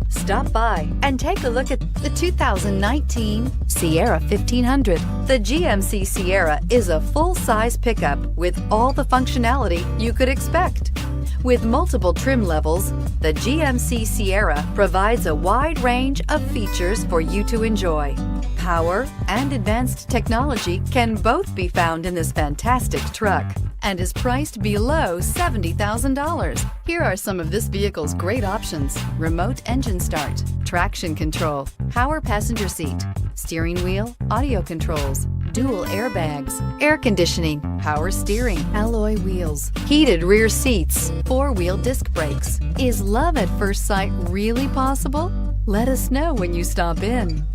Stop by and take a look at the 2019 Sierra 1500. The GMC Sierra is a full-size pickup with all the functionality you could expect. With multiple trim levels, the GMC Sierra provides a wide range of features for you to enjoy. Power and advanced technology can both be found in this fantastic truck and is priced below $70,000. Here are some of this vehicle's great options: remote engine start, traction control, power passenger seat, steering wheel audio controls, dual airbags, air conditioning, power steering, alloy wheels, heated rear seats, four-wheel disc brakes. Is love at first sight really possible? Let us know when you stop in.